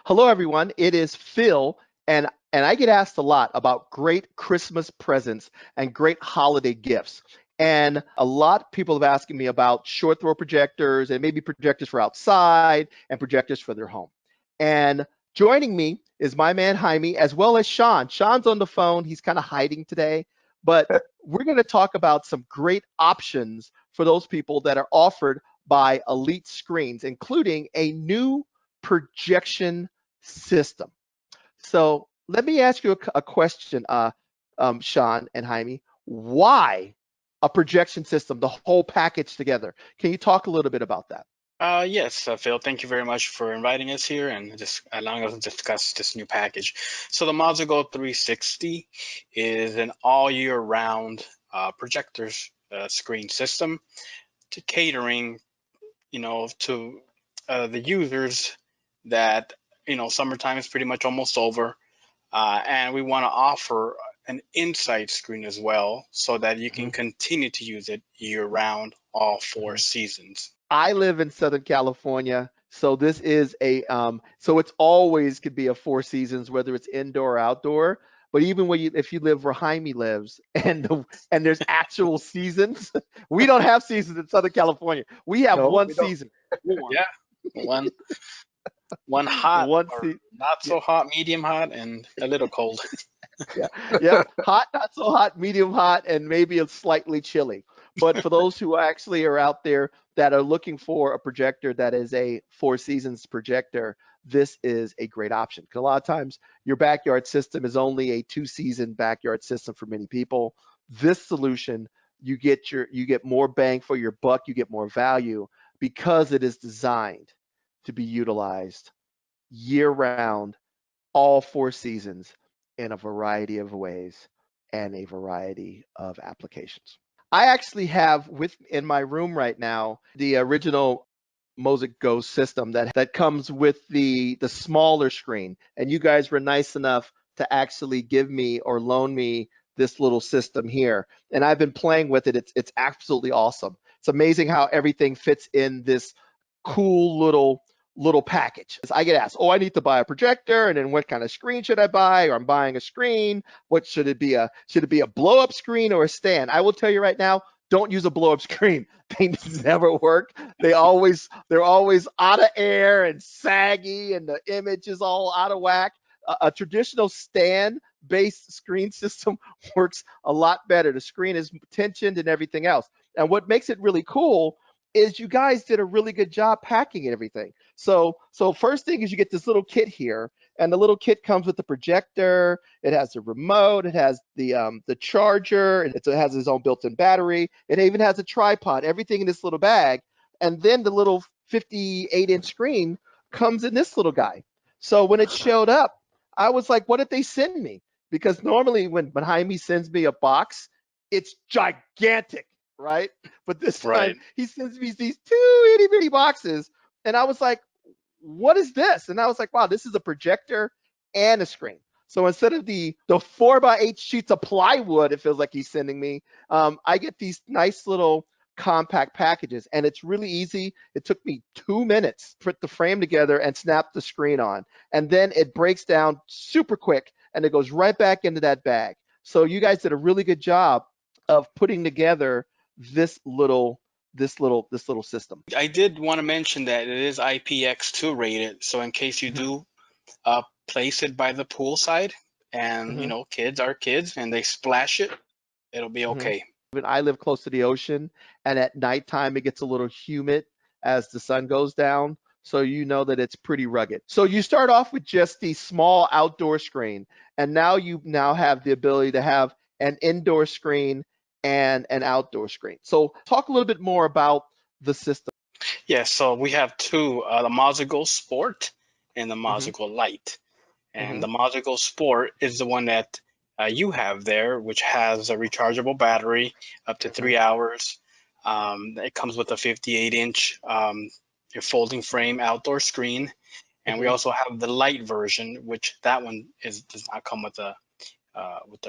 Hello, everyone. It is Phil, and I get asked a lot about great Christmas presents and great holiday gifts. And a lot of people have asked me about short throw projectors and maybe projectors for outside and projectors for their home. And joining me is my man Jaime, as well as Sean. Sean's on the phone. He's kind of hiding today, but we're going to talk about some great options for those people that are offered by Elite Screens, including a new projection system. So let me ask you a question, Sean and Jaime. Why a projection system, the whole package together? Can you talk a little bit about that? Yes, Phil, thank you very much for inviting us here and just allowing us to discuss this new package. So the MosicGO 360 is an all year round projectors screen system to catering, to the users that, summertime is pretty much almost over. And we want to offer an inside screen as well so that you can Mhm, continue to use it year round, all four mhm. seasons. I live in Southern California, so this is so it's always could be a four seasons, whether it's indoor or outdoor. But even when if you live where Jaime lives and there's actual seasons, we don't have seasons in Southern California. We have No, one we don't. season, one, Yeah, one one hot one or season. not so hot, medium hot, and a little cold. Yeah. Yep. Hot, not so hot, medium hot, and maybe it's slightly chilly. But for those who actually are out there that are looking for a projector that is a four seasons projector, this is a great option. Because a lot of times your backyard system is only a two-season backyard system for many people. This solution, you get more bang for your buck, you get more value because it is designed to be utilized year round all four seasons in a variety of ways and a variety of applications. I actually have with in my room right now the original MosicGO system that comes with the smaller screen, and you guys were nice enough to actually give me or loan me this little system here, and I've been playing with it. It's absolutely awesome. It's amazing how everything fits in this cool little package. I get asked, oh, I need to buy a projector, and then what kind of screen should I buy? Or I'm buying a screen. What should it be? Should it be a blow up screen or a stand? I will tell you right now, don't use a blow up screen. They never work. They're always out of air and saggy, and the image is all out of whack. A traditional stand based screen system works a lot better. The screen is tensioned and everything else. And what makes it really cool is you guys did a really good job packing everything. So first thing is you get this little kit here, and the little kit comes with the projector. It has the remote. It has the charger. It has its own built-in battery. It even has a tripod. Everything in this little bag, and then the little 58-inch screen comes in this little guy. So when it showed up, I was like, "What did they send me?" Because normally when Jaime sends me a box, it's gigantic, right? But this Right. time he sends me these two itty bitty boxes, and I was like, "What is this?" And I was like, "Wow, this is a projector and a screen." So instead of the 4x8 sheets of plywood, it feels like he's sending me. I get these nice little compact packages, and it's really easy. It took me 2 minutes to put the frame together and snap the screen on, and then it breaks down super quick, and it goes right back into that bag. So you guys did a really good job of putting together this little this little system. I did want to mention that it is IPX2 rated, so in case you Mhm, do place it by the poolside and mhm, kids are kids and they splash it, it'll be mhm. okay. I live close to the ocean, and at nighttime it gets a little humid as the sun goes down. So you know that it's pretty rugged. So you start off with just the small outdoor screen, and now you now have the ability to have an indoor screen and an outdoor screen. So talk a little bit more about the system. Yes, so we have two, the MosicGO Sport and the Hmm. MosicGO Lite. And Hmm. the MosicGO Sport is the one that you have there, which has a rechargeable battery up to Hmm. 3 hours. It comes with a 58-inch your folding frame outdoor screen, and we Hmm. also have the light version, which that one does not come with the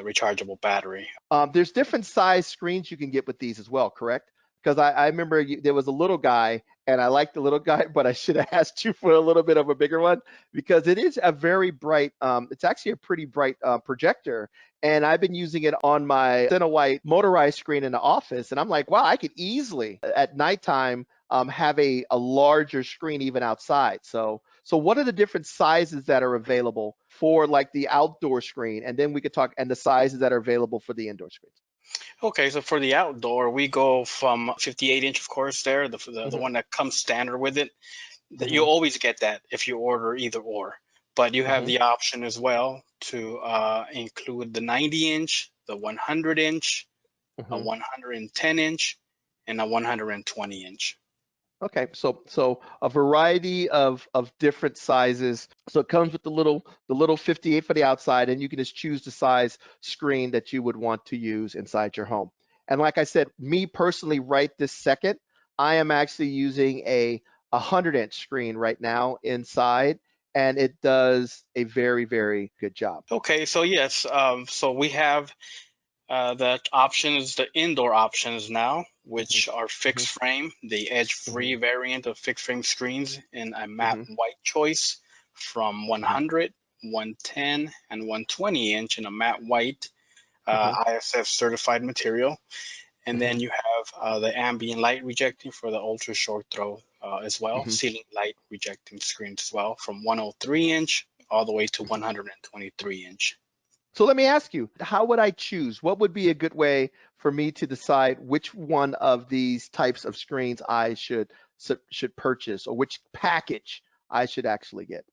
rechargeable battery. There's different size screens you can get with these as well, correct? because I remember there was a little guy, and I liked the little guy, but I should have asked you for a little bit of a bigger one because it is a very bright. It's actually a pretty bright projector, and I've been using it on my center white motorized screen in the office, and I'm like, wow, I could easily at nighttime have a larger screen even outside. So what are the different sizes that are available for like the outdoor screen, and then we could talk and the sizes that are available for the indoor screens. Okay, so for the outdoor, we go from 58 inch, of course, there, the Hmm. one that comes standard with it. Hmm. You'll always get that if you order either or. But you have Hmm. the option as well to include the 90 inch, the 100 inch, a Hmm. 110 inch, and a 120 inch. Okay, so a variety of different sizes. So it comes with the little 58 for the outside, and you can just choose the size screen that you would want to use inside your home. And like I said, me personally, right this second, I am actually using a 100-inch screen right now inside, and it does a very, very good job. Okay, so yes, so we have the options, the indoor options now, Hmm. which are Hmm. fixed frame, the edge-free Hmm. variant of fixed frame screens in a matte Hmm. white choice from Hmm. 100, 110, and 120 inch in a matte white Hmm. ISF certified material. And Hmm. then you have the ambient light rejecting for the ultra short throw as well, Hmm. ceiling light rejecting screens as well from 103 inch all the way to 123 inch. So let me ask you, how would I choose? What would be a good way for me to decide which one of these types of screens I should purchase or which package I should actually get?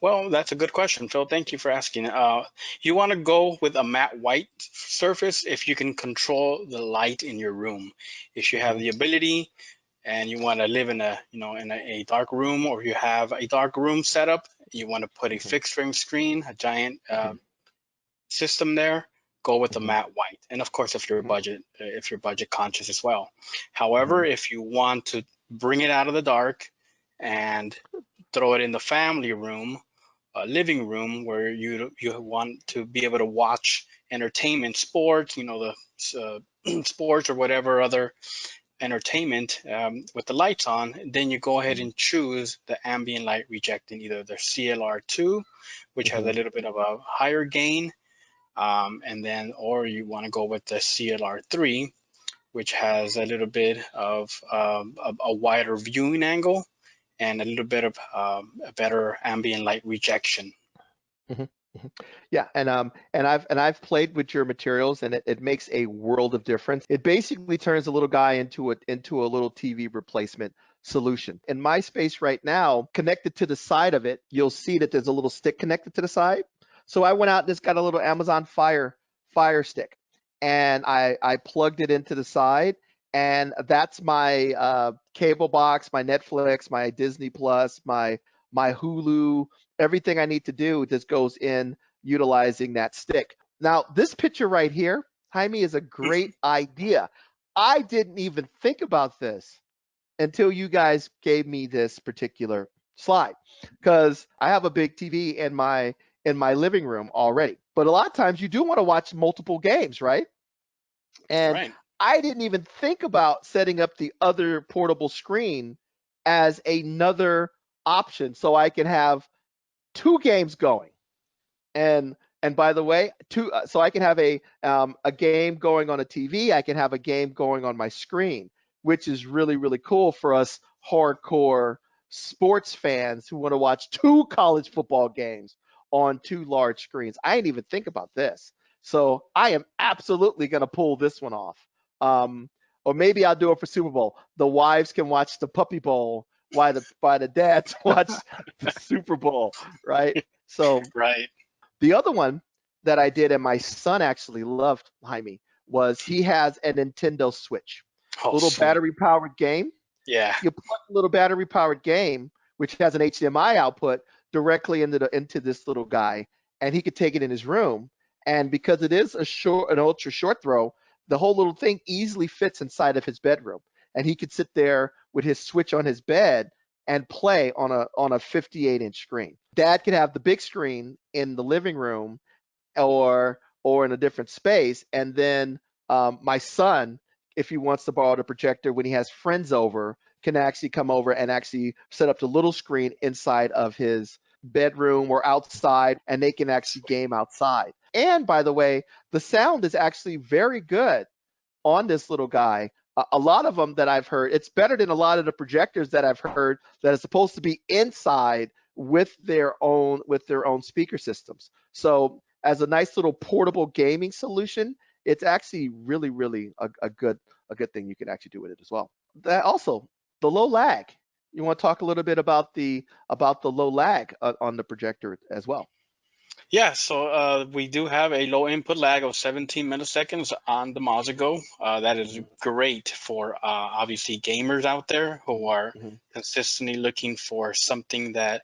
Well, that's a good question, Phil. Thank you for asking. You want to go with a matte white surface if you can control the light in your room. If you have Hmm. the ability and you want to live in a dark room, or you have a dark room setup, you want to put a Hmm. fixed frame screen, a giant Hmm. system there, go with the Hmm. matte white. And of course, Hmm. if you're budget conscious as well. Hmm. However, if you want to bring it out of the dark and throw it in the family room, living room where you want to be able to watch entertainment, sports, sports or whatever other entertainment with the lights on, then you go ahead and choose the ambient light rejecting either the CLR2, which has a Hmm. little bit of a higher gain, and then or you want to go with the CLR3, which has a little bit of a wider viewing angle and a little bit of a better ambient light rejection. Hmm. Hmm. Yeah, and I've played with your materials, and it makes a world of difference. It basically turns a little guy into a little TV replacement solution. In my space right now, connected to the side of it, you'll see that there's a little stick connected to the side. So I went out and just got a little Amazon Fire Stick, and I plugged it into the side, and that's my cable box, my Netflix, my Disney Plus, my Hulu, everything I need to do just goes in utilizing that stick. Now, this picture right here, Jaime, is a great idea. I didn't even think about this until you guys gave me this particular slide because I have a big TV in my living room already. But a lot of times you do want to watch multiple games, right? And Right. I didn't even think about setting up the other portable screen as another option so I can have two games going. And by the way, so I can have a game going on a TV. I can have a game going on my screen, which is really really cool for us hardcore sports fans who want to watch two college football games on two large screens. I didn't even think about this, so I am absolutely going to pull this one off. Um, or maybe I'll do it for Super Bowl. The wives can watch the Puppy Bowl while the dads watch the Super Bowl, right? So Right. the other one that I did, and my son actually loved, Jaime, was he has a Nintendo Switch, Oh, little sweet. battery powered game. Yeah. You plug the little battery powered game, which has an HDMI output, directly into this little guy, and he could take it in his room. And because it is an ultra short throw, the whole little thing easily fits inside of his bedroom, and he could sit there with his Switch on his bed and play on a 58-inch screen. Dad could have the big screen in the living room or in a different space, and then my son if he wants to borrow the projector when he has friends over, can actually come over and actually set up the little screen inside of his bedroom or outside, and they can actually game outside. And by the way, the sound is actually very good on this little guy. A lot of them that I've heard, it's better than a lot of the projectors that I've heard that are supposed to be inside with their own speaker systems. So as a nice little portable gaming solution, it's actually really a good thing you can actually do with it as well. That also the low lag. You want to talk a little bit about the low lag on the projector as well? Yeah, so we do have a low input lag of 17 milliseconds on the MosicGO. That is Mm-hmm. great for obviously gamers out there who are Mm-hmm. consistently looking for something that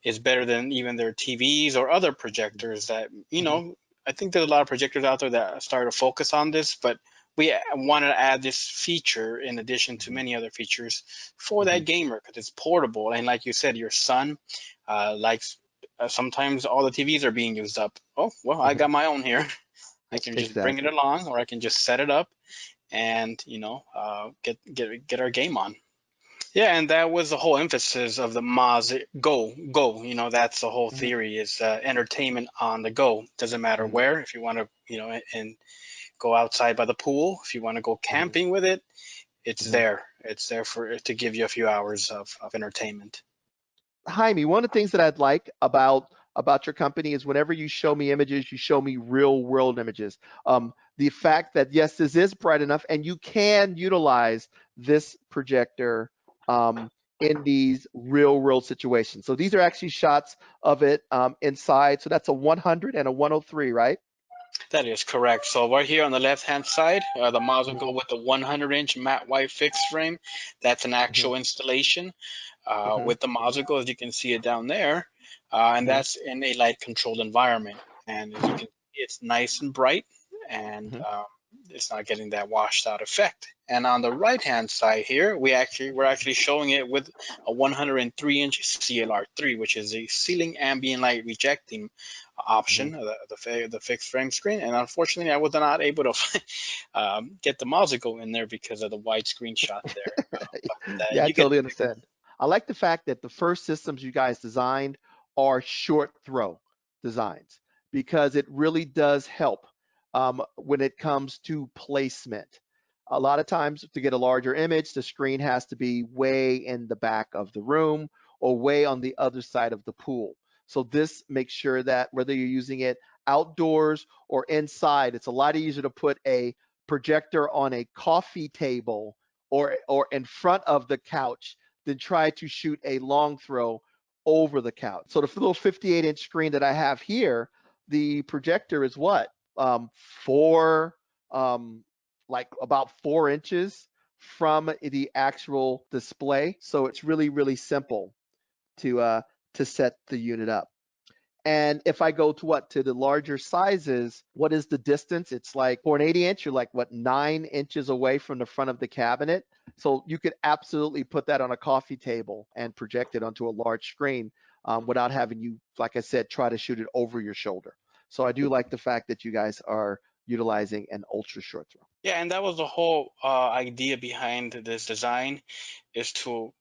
is better than even their TVs or other projectors that, Mm-hmm. I think there's a lot of projectors out there that start to focus on this, but we want to add this feature in addition to many other features for Mm-hmm. that gamer because it's portable. And like you said, your son likes, sometimes all the TVs are being used up. Oh, well, I Mm-hmm. got my own here. I can just bring it Exactly. along or I can just set it up and, get our game on. Yeah, and that was the whole emphasis of the Moz Go. That's the whole Mm-hmm. theory is entertainment on the go. Doesn't matter Mm-hmm. where. If you want to, and go outside by the pool, if you want to go Mm-hmm. camping with it, it's Mm-hmm. there. It's there for to give you a few hours of entertainment. Jaime, one of the things that I'd like about your company is whenever you show me images, you show me real world images. The fact that yes, this is bright enough, and you can utilize this projector in these real world situations. So these are actually shots of it inside. So that's a 100 and a 103, right? That is correct. So right here on the left-hand side, the Mazo Hmm. go with the 100-inch matte white fixed frame. That's an Hmm. actual installation Hmm. with the Mazo as you can see it down there, and Hmm. that's in a light-controlled environment. And as you can see, it's nice and bright, and Hmm. it's not getting that washed out effect. And on the right-hand side here, we're actually showing it with a 103-inch CLR3, which is a ceiling ambient light rejecting Hmm. option, the fixed frame screen. And unfortunately, I was not able to get the Mozico in there because of the widescreen shot there. But Yeah, I you get totally the picture. understand. I like the fact that the first systems you guys designed are short throw designs because it really does help when it comes to placement. A lot of times, to get a larger image, the screen has to be way in the back of the room or way on the other side of the pool. So, this makes sure that whether you're using it outdoors or inside, it's a lot easier to put a projector on a coffee table or in front of the couch than try to shoot a long throw over the couch. So the little 58-inch screen that I have here, the projector is what? Four, like about 4 inches from the actual display. So it's really simple to uh, to set the unit up. And if I go to to the larger sizes, what is the distance? It's like for an 80 inch, you're like what, 9 inches away from the front of the cabinet. So you could absolutely put that on a coffee table and project it onto a large screen without having you, like I said, try to shoot it over your shoulder. So I do like the fact that you guys are utilizing an ultra short throw. Yeah, and that was the whole idea behind this design is to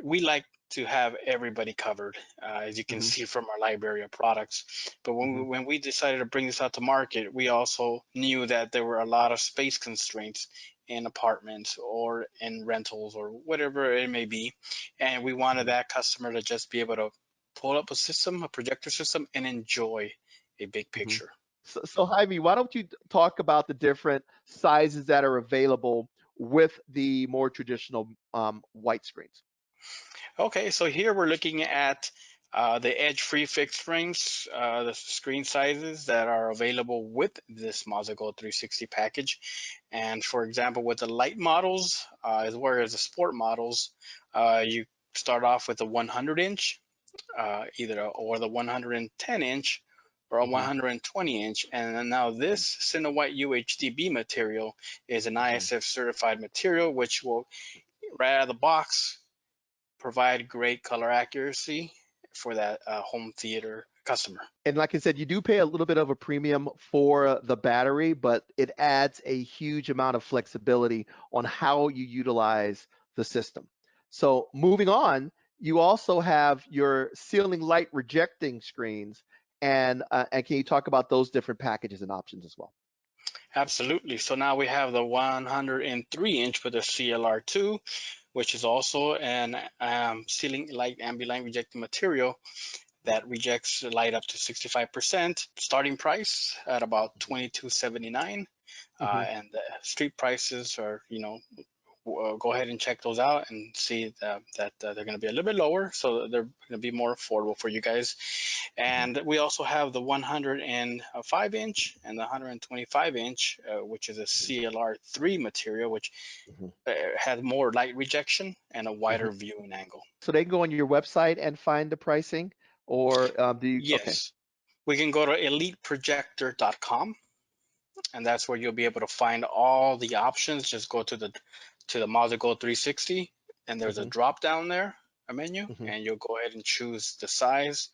we like to have everybody covered, as you can Hmm. see from our library of products. But Hmm. when we decided to bring this out to market, we also knew that there were a lot of space constraints in apartments or in rentals or whatever it may be. And we wanted Hmm. that customer to just be able to pull up a projector system, and enjoy a big Hmm. picture. So Jaime, why don't you talk about the different sizes that are available with the more traditional white screens? Okay, so here we're looking at the edge-free fixed frames, the screen sizes that are available with this MosicGo 360 package. And for example, with the light models, as well as the sport models, you start off with a 100-inch, or the 110-inch, or a Hmm. 120-inch. And then now this Cinewhite UHDB material is an Hmm. ISF certified material, which will, right out of the box, provide great color accuracy for that home theater customer. And like I said, you do pay a little bit of a premium for the battery, but it adds a huge amount of flexibility on how you utilize the system. So moving on, you also have your ceiling light rejecting screens, and can you talk about those different packages and options as well? Absolutely. So now we have the 103-inch with a CLR2, which is also an ceiling light ambient light rejecting material that rejects light up to 65%. Starting price at about $22.79, Hmm. and the street prices are, go ahead and check those out and see that they're going to be a little bit lower, so they're going to be more affordable for you guys. Hmm. And we also have the 105-inch and the 125-inch, which is a CLR3 material, which Hmm. has more light rejection and a Hmm. wider viewing angle. So they can go on your website and find the pricing, or do you? Okay. Yes, we can go to EliteProjector.com, and that's where you'll be able to find all the options. Just go to the MosicGO 360, and there's a Hmm. drop down there, a menu, Hmm. and you'll go ahead and choose the size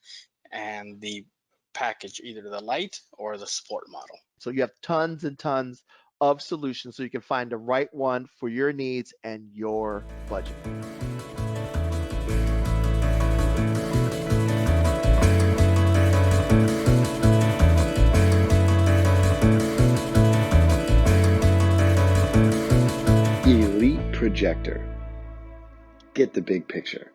and the package, either the light or the sport model. So you have tons and tons of solutions so you can find the right one for your needs and your budget. Elite Projector. Get the big picture.